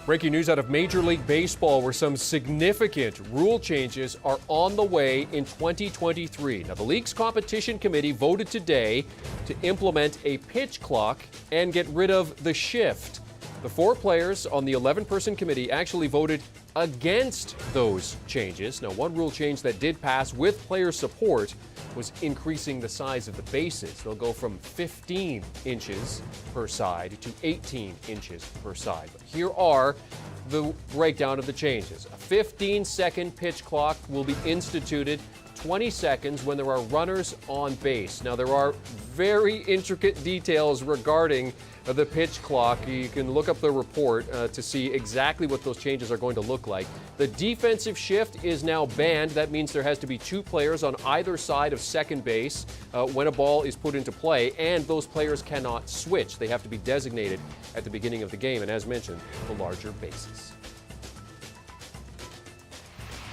Breaking news out of Major League Baseball, where some significant rule changes are on the way in 2023. Now, the league's competition committee voted today to implement a pitch clock and get rid of the shift. The 4 players on the 11-person committee actually voted against those changes. Now, one rule change that did pass with player support was increasing the size of the bases. They'll go from 15 inches per side to 18 inches per side. But here are the breakdown of the changes. A 15-second pitch clock will be instituted, 20 seconds when there are runners on base. Now, there are very intricate details regarding the pitch clock. You can look up the report to see exactly what those changes are going to look like. The defensive shift is now banned. That means there has to be 2 players on either side of second base when a ball is put into play, and those players cannot switch. They have to be designated at the beginning of the game, and as mentioned, the larger bases.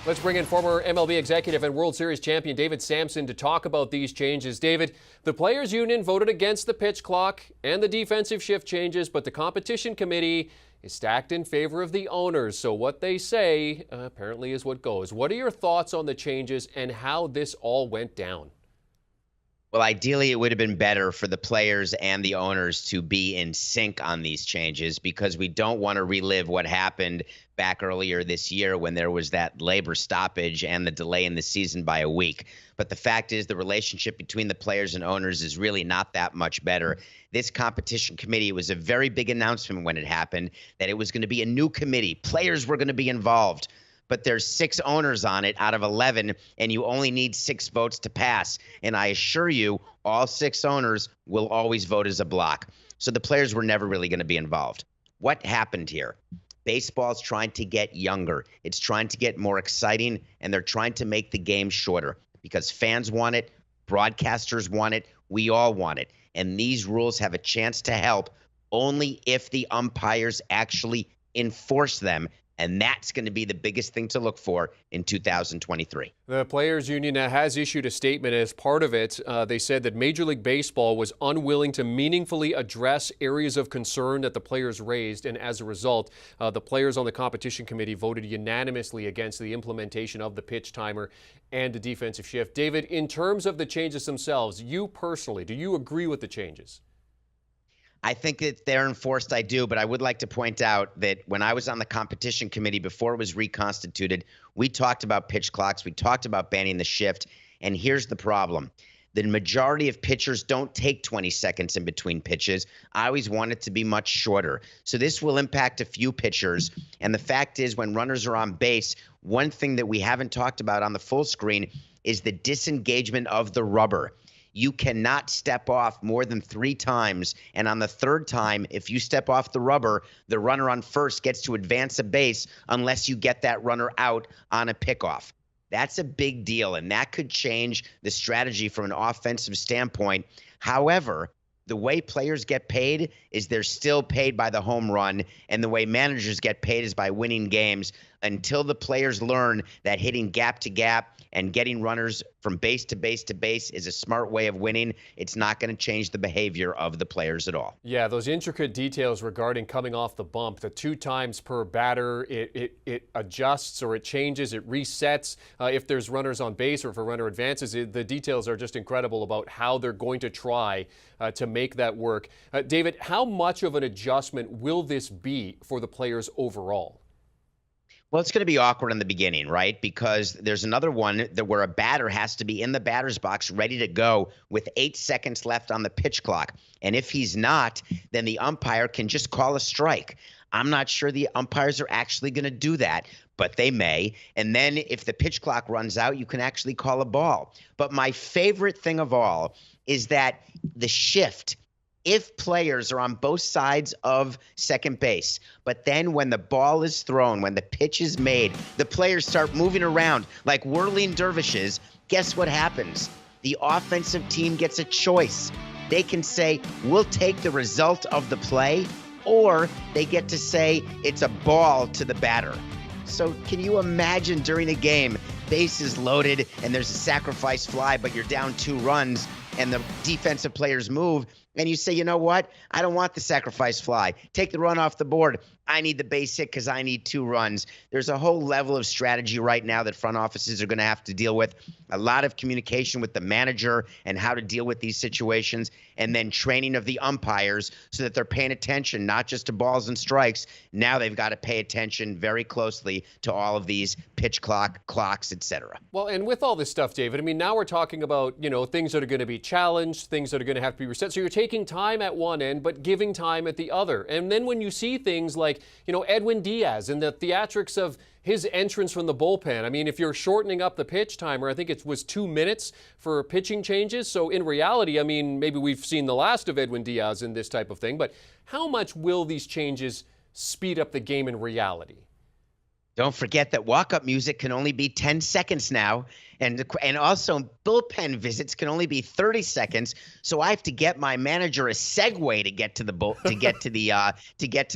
Let's bring in former MLB executive and World Series champion David Samson to talk about these changes. David, the Players Union voted against the pitch clock and the defensive shift changes, but the competition committee is stacked in favor of the owners. So what they say apparently is what goes. What are your thoughts on the changes and how this all went down? Well, ideally, it would have been better for the players and the owners to be in sync on these changes, because we don't want to relive what happened back earlier this year when there was that labor stoppage and the delay in the season by a week. But the fact is, the relationship between the players and owners is really not that much better. This competition committee was a very big announcement when it happened that it was going to be a new committee. Players were going to be involved. But there's 6 owners on it out of 11, and you only need 6 votes to pass. And I assure you, all 6 owners will always vote as a block. So the players were never really going to be involved. What happened here? Baseball's trying to get younger. It's trying to get more exciting, and they're trying to make the game shorter because fans want it, broadcasters want it, we all want it. And these rules have a chance to help only if the umpires actually enforce them. And that's going to be the biggest thing to look for in 2023. The Players Union has issued a statement as part of it. They said that Major League Baseball was unwilling to meaningfully address areas of concern that the players raised. And as a result, the players on the competition committee voted unanimously against the implementation of the pitch timer and the defensive shift. David, in terms of the changes themselves, you personally, do you agree with the changes? I think that they're enforced, I do, but I would like to point out that when I was on the competition committee before it was reconstituted, we talked about pitch clocks, we talked about banning the shift, and here's the problem. The majority of pitchers don't take 20 seconds in between pitches. I always want it to be much shorter. So this will impact a few pitchers, and the fact is when runners are on base, one thing that we haven't talked about on the full screen is the disengagement of the rubber. You cannot step off more than 3 times. And on the 3rd time, if you step off the rubber, the runner on first gets to advance a base unless you get that runner out on a pickoff. That's a big deal, and that could change the strategy from an offensive standpoint. However, the way players get paid is they're still paid by the home run, and the way managers get paid is by winning games. Until the players learn that hitting gap to gap and getting runners from base to base to base is a smart way of winning, it's not going to change the behavior of the players at all. Yeah, those intricate details regarding coming off the bump, the 2 times per batter, it adjusts or it changes, it resets if there's runners on base or if a runner advances. The details are just incredible about how they're going to try to make that work. David, how much of an adjustment will this be for the players overall? Well, it's going to be awkward in the beginning, right? Because there's another one that where a batter has to be in the batter's box ready to go with 8 seconds left on the pitch clock. And if he's not, then the umpire can just call a strike. I'm not sure the umpires are actually going to do that, but they may. And then if the pitch clock runs out, you can actually call a ball. But my favorite thing of all is that the shift, if players are on both sides of second base, but then when the ball is thrown, when the pitch is made, the players start moving around like whirling dervishes, guess what happens? The offensive team gets a choice. They can say, we'll take the result of the play, or they get to say it's a ball to the batter. So can you imagine during a game, bases loaded and there's a sacrifice fly, but you're down 2 runs and the defensive players move? and you say, you know what? I don't want the sacrifice fly. Take the run off the board. I need the base hit because I need 2 runs. There's a whole level of strategy right now that front offices are going to have to deal with. A lot of communication with the manager and how to deal with these situations, and then training of the umpires so that they're paying attention, not just to balls and strikes. Now they've got to pay attention very closely to all of these pitch clocks, etc. Well, and with all this stuff, David, I mean, now we're talking about, things that are going to be challenged, things that are going to have to be reset. So you're taking time at one end, but giving time at the other. And then when you see things like, Edwin Diaz and the theatrics of his entrance from the bullpen. I mean, if you're shortening up the pitch timer, I think it was 2 minutes for pitching changes. So in reality, I mean, maybe we've seen the last of Edwin Diaz in this type of thing, but how much will these changes speed up the game in reality? Don't forget that walk-up music can only be 10 seconds now, and also bullpen visits can only be 30 seconds. So I have to get my manager a Segway to get to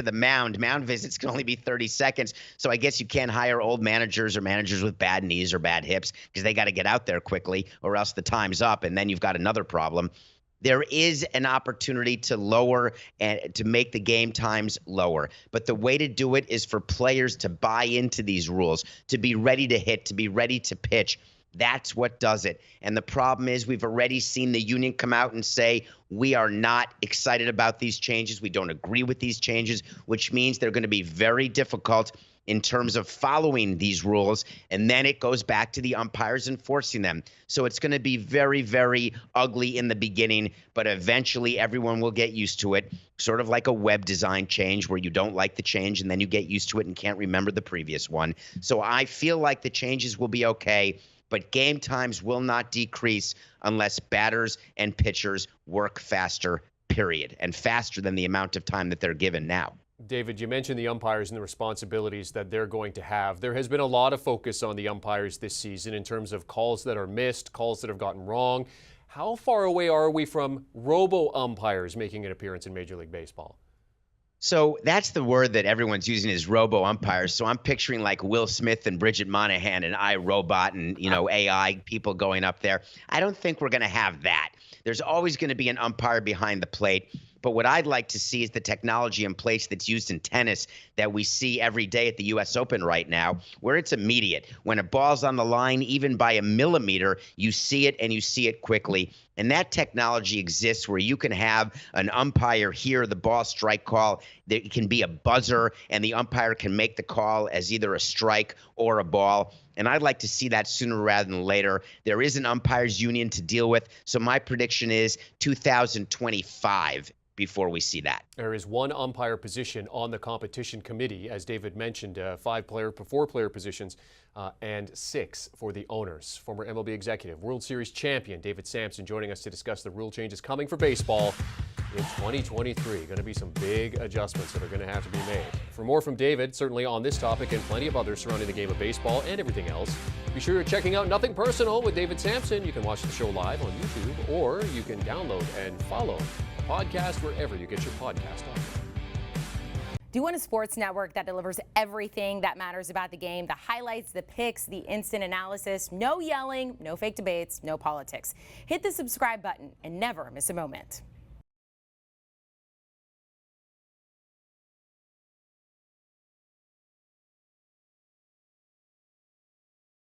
the mound. Mound visits can only be 30 seconds. So I guess you can't hire old managers or managers with bad knees or bad hips because they got to get out there quickly, or else the time's up, and then you've got another problem. There is an opportunity to lower and to make the game times lower. But the way to do it is for players to buy into these rules, to be ready to hit, to be ready to pitch. That's what does it. And the problem is we've already seen the union come out and say, we are not excited about these changes. We don't agree with these changes, which means they're going to be very difficult in terms of following these rules, and then it goes back to the umpires enforcing them. So it's going to be very, very ugly in the beginning, but eventually everyone will get used to it, sort of like a web design change where you don't like the change and then you get used to it and can't remember the previous one. So I feel like the changes will be okay, but game times will not decrease unless batters and pitchers work faster, period, and faster than the amount of time that they're given now. David, you mentioned the umpires and the responsibilities that they're going to have. There has been a lot of focus on the umpires this season in terms of calls that are missed, calls that have gotten wrong. How far away are we from Robo Umpires making an appearance in Major League Baseball? So that's the word that everyone's using is Robo Umpires. So I'm picturing like Will Smith and Bridget Monahan and iRobot and, AI people going up there. I don't think we're going to have that. There's always going to be an umpire behind the plate. But what I'd like to see is the technology in place that's used in tennis that we see every day at the U.S. Open right now, where it's immediate. When a ball's on the line, even by a millimeter, you see it and you see it quickly. And that technology exists where you can have an umpire hear the ball strike call. There can be a buzzer, and the umpire can make the call as either a strike or a ball. And I'd like to see that sooner rather than later. There is an umpires union to deal with. So my prediction is 2025. Before we see that. There is one umpire position on the competition committee, as David mentioned, 4-player positions, and 6 for the owners. Former MLB executive, World Series champion David Samson joining us to discuss the rule changes coming for baseball in 2023. Going to be some big adjustments that are going to have to be made. For more from David, certainly on this topic and plenty of others surrounding the game of baseball and everything else, be sure you're checking out Nothing Personal with David Samson. You can watch the show live on YouTube, or you can download and follow the podcast wherever you get your podcast on. Do you want a sports network that delivers everything that matters about the game? The highlights, the picks, the instant analysis, no yelling, no fake debates, no politics. Hit the subscribe button and never miss a moment.